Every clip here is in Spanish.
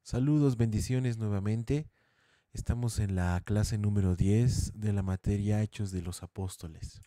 Saludos, bendiciones nuevamente. Estamos en la clase número 10 de la materia Hechos de los Apóstoles.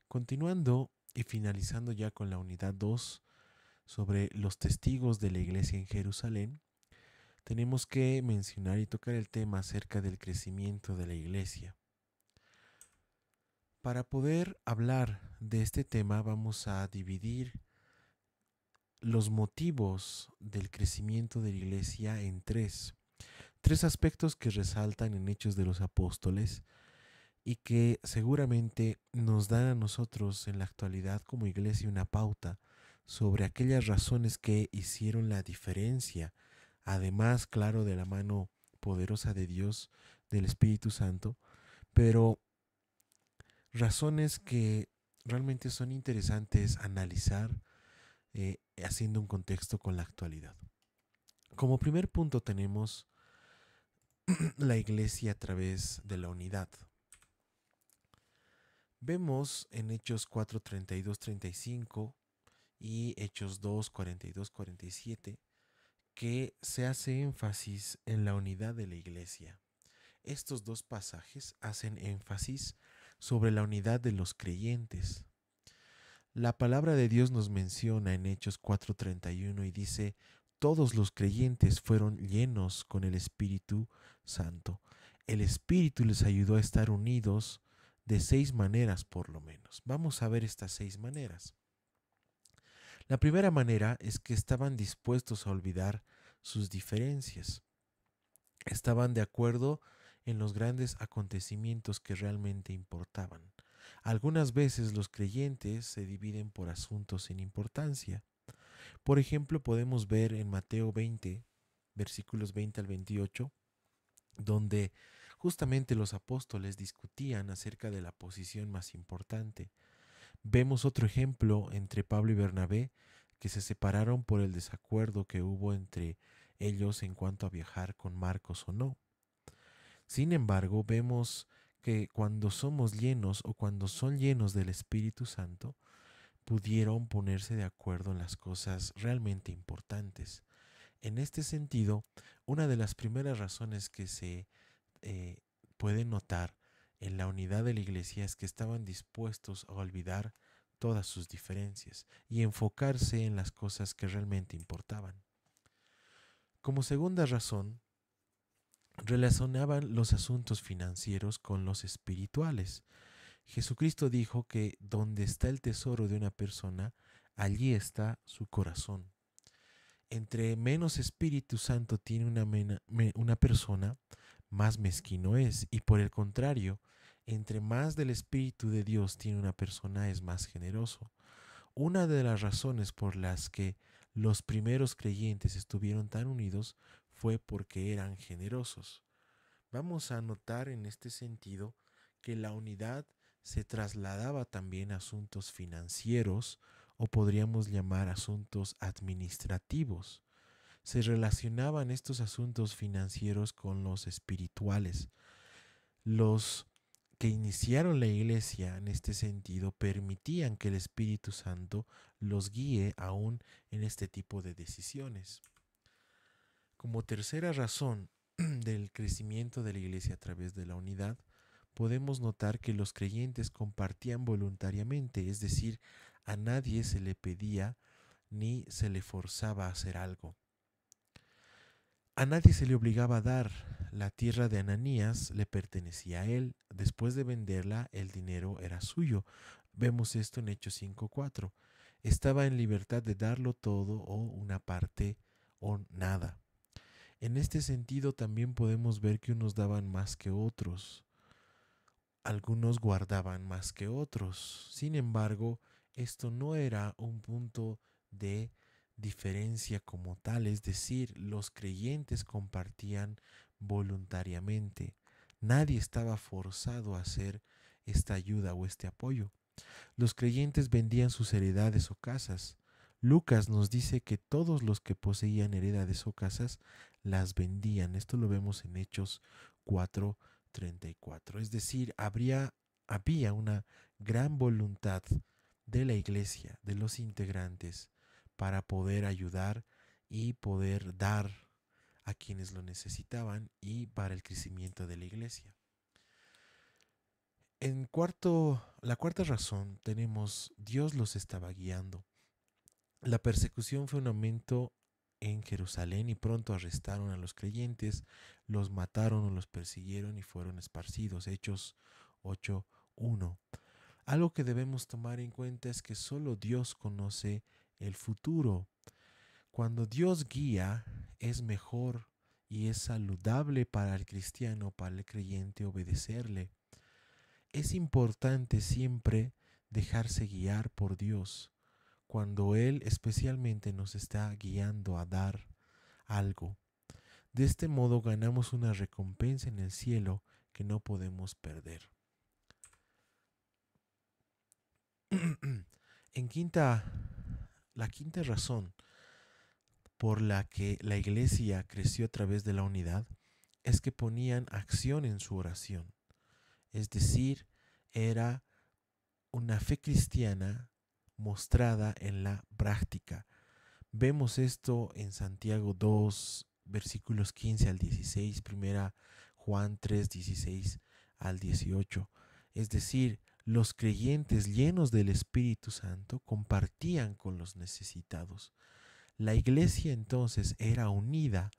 Continuando y finalizando ya con la unidad 2 sobre los testigos de la iglesia en Jerusalén, tenemos que mencionar y tocar el tema acerca del crecimiento de la iglesia. Para poder hablar de este tema vamos a dividir los motivos del crecimiento de la iglesia en tres aspectos que resaltan en Hechos de los Apóstoles y que seguramente nos dan a nosotros en la actualidad como iglesia una pauta sobre aquellas razones que hicieron la diferencia, además, claro, de la mano poderosa de Dios, del Espíritu Santo, pero razones que realmente son interesantes analizar haciendo un contexto con la actualidad. Como primer punto tenemos la iglesia a través de la unidad. Vemos en Hechos 4, 32, 35 y Hechos 2, 42, 47 que se hace énfasis en la unidad de la iglesia. Estos dos pasajes hacen énfasis sobre la unidad de los creyentes. La palabra de Dios nos menciona en Hechos 4:31 y dice, todos los creyentes fueron llenos con el Espíritu Santo. El Espíritu les ayudó a estar unidos de 6 maneras por lo menos. Vamos a ver estas 6 maneras. La primera manera es que estaban dispuestos a olvidar sus diferencias. Estaban de acuerdo en los grandes acontecimientos que realmente importaban. Algunas veces los creyentes se dividen por asuntos sin importancia. Por ejemplo, podemos ver en Mateo 20, versículos 20 al 28, donde justamente los apóstoles discutían acerca de la posición más importante. Vemos otro ejemplo entre Pablo y Bernabé, que se separaron por el desacuerdo que hubo entre ellos en cuanto a viajar con Marcos o no. Sin embargo, vemos que cuando somos llenos o cuando son llenos del Espíritu Santo, pudieron ponerse de acuerdo en las cosas realmente importantes. En este sentido, una de las primeras razones que se eh, puede notar en la unidad de la iglesia es que estaban dispuestos a olvidar todas sus diferencias y enfocarse en las cosas que realmente importaban. Como segunda razón, relacionaban los asuntos financieros con los espirituales. Jesucristo dijo que donde está el tesoro de una persona, allí está su corazón. Entre menos Espíritu Santo tiene una persona, más mezquino es. Y por el contrario, entre más del Espíritu de Dios tiene una persona, es más generoso. Una de las razones por las que los primeros creyentes estuvieron tan unidos fue porque eran generosos. Vamos a notar en este sentido que la unidad se trasladaba también a asuntos financieros o podríamos llamar asuntos administrativos. Se relacionaban estos asuntos financieros con los espirituales. Los que iniciaron la iglesia en este sentido permitían que el Espíritu Santo los guíe aún en este tipo de decisiones. Como tercera razón del crecimiento de la iglesia a través de la unidad, podemos notar que los creyentes compartían voluntariamente, es decir, a nadie se le pedía ni se le forzaba a hacer algo. A nadie se le obligaba a dar. La tierra de Ananías le pertenecía a él. Después de venderla, el dinero era suyo. Vemos esto en Hechos 5:4. Estaba en libertad de darlo todo o una parte o nada. En este sentido también podemos ver que unos daban más que otros. Algunos guardaban más que otros. Sin embargo, esto no era un punto de diferencia como tal, es decir, los creyentes compartían voluntariamente. Nadie estaba forzado a hacer esta ayuda o este apoyo. Los creyentes vendían sus heredades o casas. Lucas nos dice que todos los que poseían heredades o casas las vendían. Esto lo vemos en Hechos 4:34. Es decir, había una gran voluntad de la iglesia, de los integrantes, para poder ayudar y poder dar a quienes lo necesitaban y para el crecimiento de la iglesia. La cuarta razón tenemos, Dios los estaba guiando. La persecución fue un aumento en Jerusalén y pronto arrestaron a los creyentes, los mataron o los persiguieron y fueron esparcidos. Hechos 8:1. Algo que debemos tomar en cuenta es que solo Dios conoce el futuro. Cuando Dios guía, es mejor y es saludable para el cristiano, para el creyente, obedecerle. Es importante siempre dejarse guiar por Dios cuando Él especialmente nos está guiando a dar algo. De este modo ganamos una recompensa en el cielo que no podemos perder. La quinta razón por la que la iglesia creció a través de la unidad es que ponían acción en su oración. Es decir, era una fe cristiana mostrada en la práctica. Vemos esto en Santiago 2, versículos 15 al 16, primera Juan 3, 16 al 18. Es decir, los creyentes llenos del Espíritu Santo compartían con los necesitados. La iglesia entonces era unida,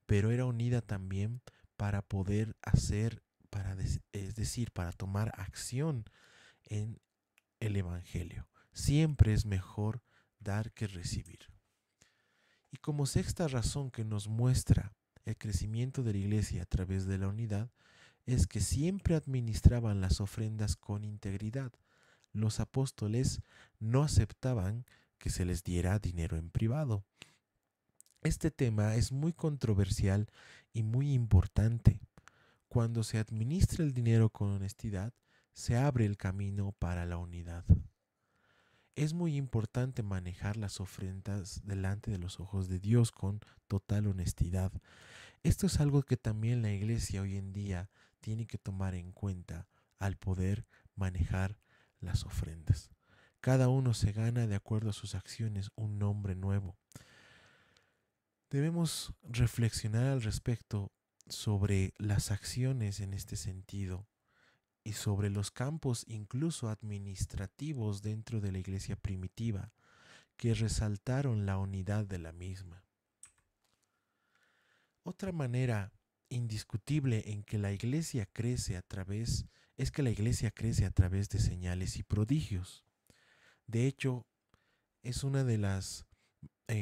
pero era unida también para poder hacer, es decir, para tomar acción en el Evangelio. Siempre es mejor dar que recibir. Y como sexta razón que nos muestra el crecimiento de la iglesia a través de la unidad, es que siempre administraban las ofrendas con integridad. Los apóstoles no aceptaban que se les diera dinero en privado. Este tema es muy controversial y muy importante. Cuando se administra el dinero con honestidad, se abre el camino para la unidad. Es muy importante manejar las ofrendas delante de los ojos de Dios con total honestidad. Esto es algo que también la iglesia hoy en día tiene que tomar en cuenta al poder manejar las ofrendas. Cada uno se gana de acuerdo a sus acciones un nombre nuevo. Debemos reflexionar al respecto sobre las acciones en este sentido y sobre los campos incluso administrativos dentro de la iglesia primitiva que resaltaron la unidad de la misma. Otra manera indiscutible en que la iglesia crece es que la iglesia crece a través de señales y prodigios. De hecho, es una de las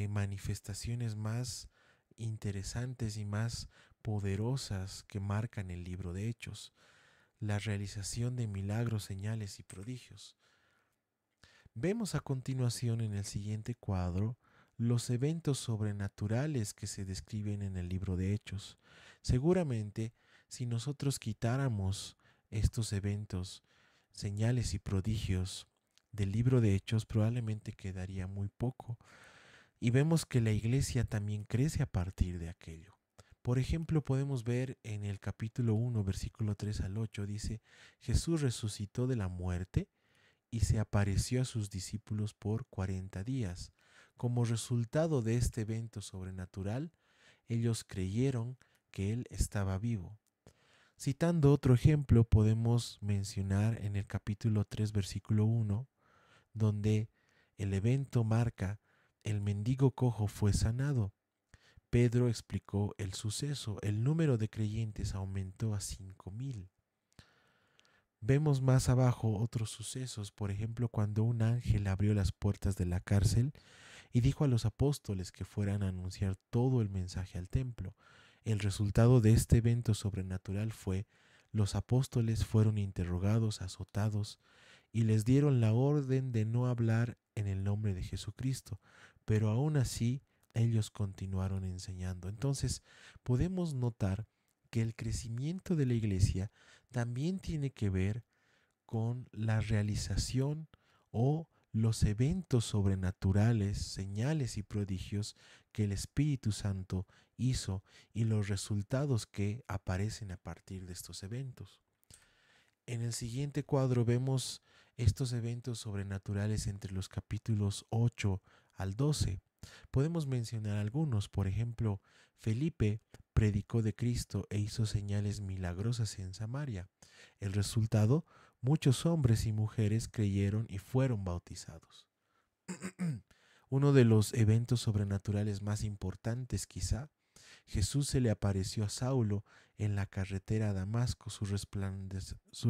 manifestaciones más interesantes y más poderosas que marcan el libro de Hechos, la realización de milagros, señales y prodigios. Vemos a continuación en el siguiente cuadro los eventos sobrenaturales que se describen en el libro de Hechos. Seguramente, si nosotros quitáramos estos eventos, señales y prodigios del libro de Hechos, probablemente quedaría muy poco. Y vemos que la iglesia también crece a partir de aquello. Por ejemplo, podemos ver en el capítulo 1, versículo 3 al 8, dice, Jesús resucitó de la muerte y se apareció a sus discípulos por 40 días. Como resultado de este evento sobrenatural, ellos creyeron que Él estaba vivo. Citando otro ejemplo, podemos mencionar en el capítulo 3, versículo 1, donde el evento marca el mendigo cojo fue sanado. Pedro explicó el suceso. El número de creyentes aumentó a 5,000. Vemos más abajo otros sucesos, por ejemplo, cuando un ángel abrió las puertas de la cárcel y dijo a los apóstoles que fueran a anunciar todo el mensaje al templo. El resultado de este evento sobrenatural fue: los apóstoles fueron interrogados, azotados, y les dieron la orden de no hablar en el nombre de Jesucristo, pero aún así ellos continuaron enseñando. Entonces podemos notar que el crecimiento de la iglesia también tiene que ver con la realización o los eventos sobrenaturales, señales y prodigios que el Espíritu Santo hizo y los resultados que aparecen a partir de estos eventos. En el siguiente cuadro vemos estos eventos sobrenaturales entre los capítulos 8 al 12. Podemos mencionar algunos, por ejemplo, Felipe predicó de Cristo e hizo señales milagrosas en Samaria. El resultado, muchos hombres y mujeres creyeron y fueron bautizados. Uno de los eventos sobrenaturales más importantes quizá, Jesús se le apareció a Saulo en la carretera a Damasco. Su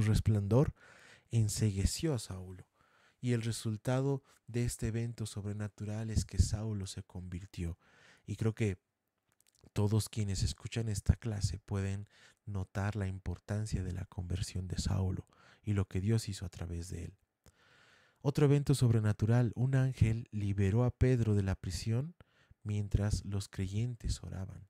resplandor encegueció a Saulo. Y el resultado de este evento sobrenatural es que Saulo se convirtió. Y creo que todos quienes escuchan esta clase pueden notar la importancia de la conversión de Saulo y lo que Dios hizo a través de él. Otro evento sobrenatural, un ángel liberó a Pedro de la prisión mientras los creyentes oraban.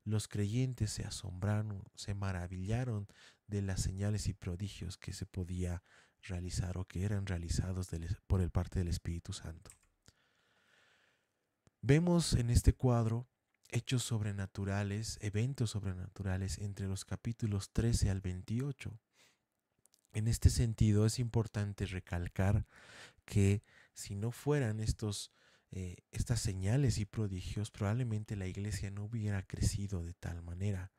Los creyentes se asombraron, se maravillaron de las señales y prodigios que se podía realizar o que eran realizados por el parte del Espíritu Santo. Vemos en este cuadro hechos sobrenaturales, eventos sobrenaturales entre los capítulos 13 al 28. En este sentido es importante recalcar que si no fueran estas señales y prodigios, probablemente la iglesia no hubiera crecido de tal manera.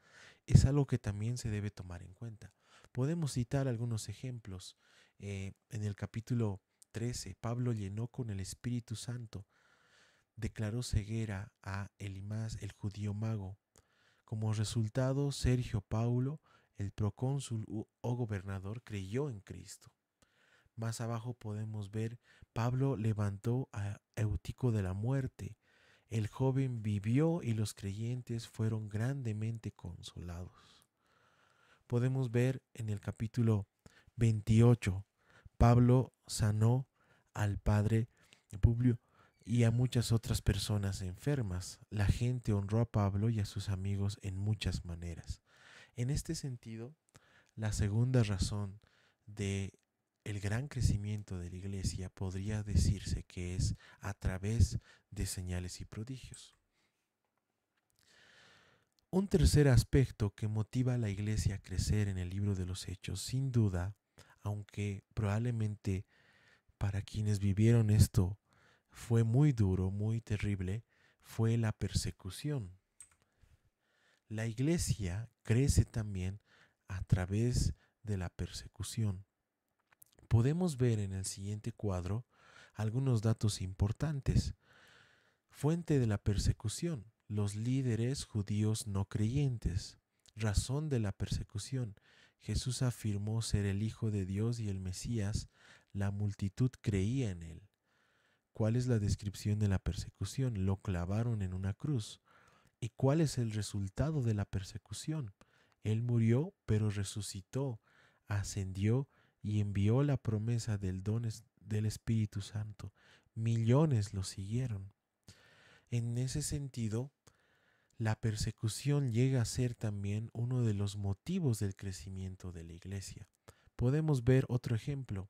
Es algo que también se debe tomar en cuenta. Podemos citar algunos ejemplos. En el capítulo 13, Pablo llenó con el Espíritu Santo, declaró ceguera a Elimás, el judío mago. Como resultado, Sergio Paulo, el procónsul o gobernador, creyó en Cristo. Más abajo podemos ver, Pablo levantó a Eutico de la muerte. El joven vivió y los creyentes fueron grandemente consolados. Podemos ver en el capítulo 28, Pablo sanó al padre Publio y a muchas otras personas enfermas. La gente honró a Pablo y a sus amigos en muchas maneras. En este sentido, la segunda razón de el gran crecimiento de la iglesia podría decirse que es a través de señales y prodigios. Un tercer aspecto que motiva a la iglesia a crecer en el libro de los Hechos, sin duda, aunque probablemente para quienes vivieron esto fue muy duro, muy terrible, fue la persecución. La iglesia crece también a través de la persecución. Podemos ver en el siguiente cuadro algunos datos importantes. Fuente de la persecución: los líderes judíos no creyentes. Razón de la persecución: Jesús afirmó ser el Hijo de Dios y el Mesías. La multitud creía en él. ¿Cuál es la descripción de la persecución? Lo clavaron en una cruz. ¿Y cuál es el resultado de la persecución? Él murió, pero resucitó, ascendió y envió la promesa del don del Espíritu Santo. Millones lo siguieron. En ese sentido, la persecución llega a ser también uno de los motivos del crecimiento de la iglesia. Podemos ver otro ejemplo.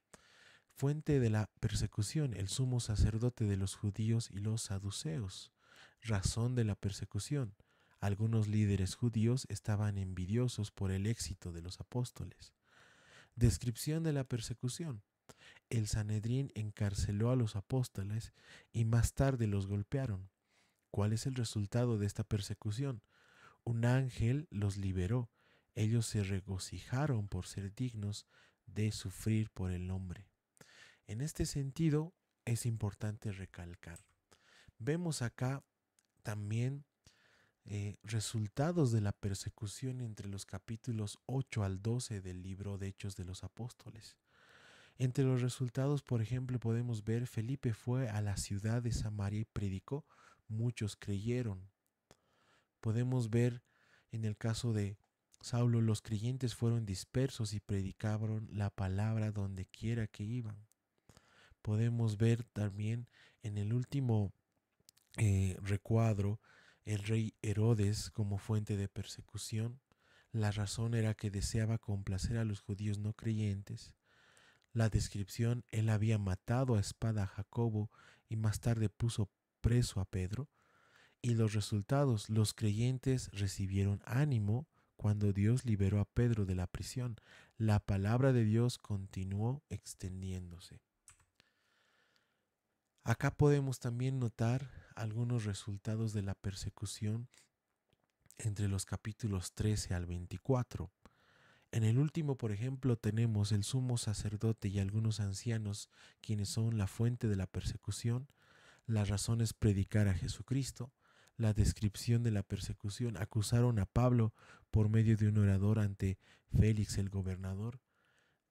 Fuente de la persecución: el sumo sacerdote de los judíos y los saduceos. Razón de la persecución: algunos líderes judíos estaban envidiosos por el éxito de los apóstoles. Descripción de la persecución: el Sanedrín encarceló a los apóstoles y más tarde los golpearon. ¿Cuál es el resultado de esta persecución? Un ángel los liberó. Ellos se regocijaron por ser dignos de sufrir por el nombre. En este sentido, es importante recalcar. Vemos acá también resultados de la persecución entre los capítulos 8 al 12 del libro de Hechos de los Apóstoles. Entre los resultados, por ejemplo, podemos ver: Felipe fue a la ciudad de Samaria y predicó, muchos creyeron. Podemos ver en el caso de Saulo, los creyentes fueron dispersos y predicaban la palabra donde quiera que iban. Podemos ver también en el último recuadro el rey Herodes como fuente de persecución. La razón era que deseaba complacer a los judíos no creyentes. La descripción: él había matado a espada a Jacobo y más tarde puso preso a Pedro. Y los resultados: los creyentes recibieron ánimo cuando Dios liberó a Pedro de la prisión. La palabra de Dios continuó extendiéndose. Acá podemos también notar algunos resultados de la persecución entre los capítulos 13 al 24. En el último, por ejemplo, tenemos el sumo sacerdote y algunos ancianos, quienes son la fuente de la persecución. La razón es predicar a Jesucristo. La descripción de la persecución: acusaron a Pablo por medio de un orador ante Félix el gobernador.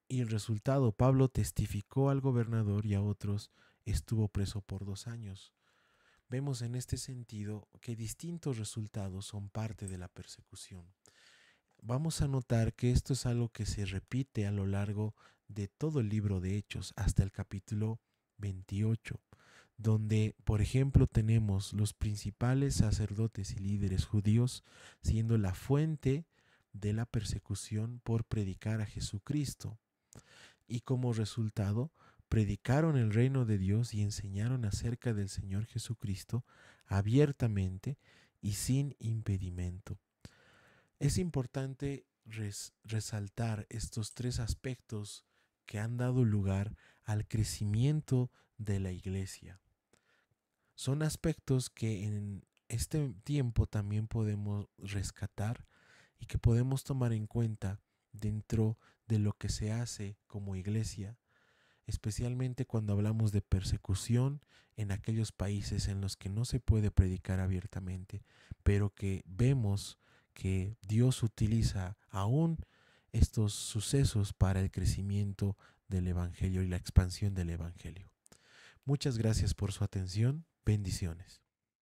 Y el resultado: Pablo testificó al gobernador y a otros, estuvo preso por 2 años. Vemos en este sentido que distintos resultados son parte de la persecución. Vamos a notar que esto es algo que se repite a lo largo de todo el libro de Hechos hasta el capítulo 28, donde, por ejemplo, tenemos los principales sacerdotes y líderes judíos siendo la fuente de la persecución por predicar a Jesucristo. Y como resultado, predicaron el reino de Dios y enseñaron acerca del Señor Jesucristo abiertamente y sin impedimento. Es importante resaltar estos tres aspectos que han dado lugar al crecimiento de la iglesia. Son aspectos que en este tiempo también podemos rescatar y que podemos tomar en cuenta dentro de lo que se hace como iglesia, especialmente cuando hablamos de persecución en aquellos países en los que no se puede predicar abiertamente, pero que vemos que Dios utiliza aún estos sucesos para el crecimiento del Evangelio y la expansión del Evangelio. Muchas gracias por su atención. Bendiciones.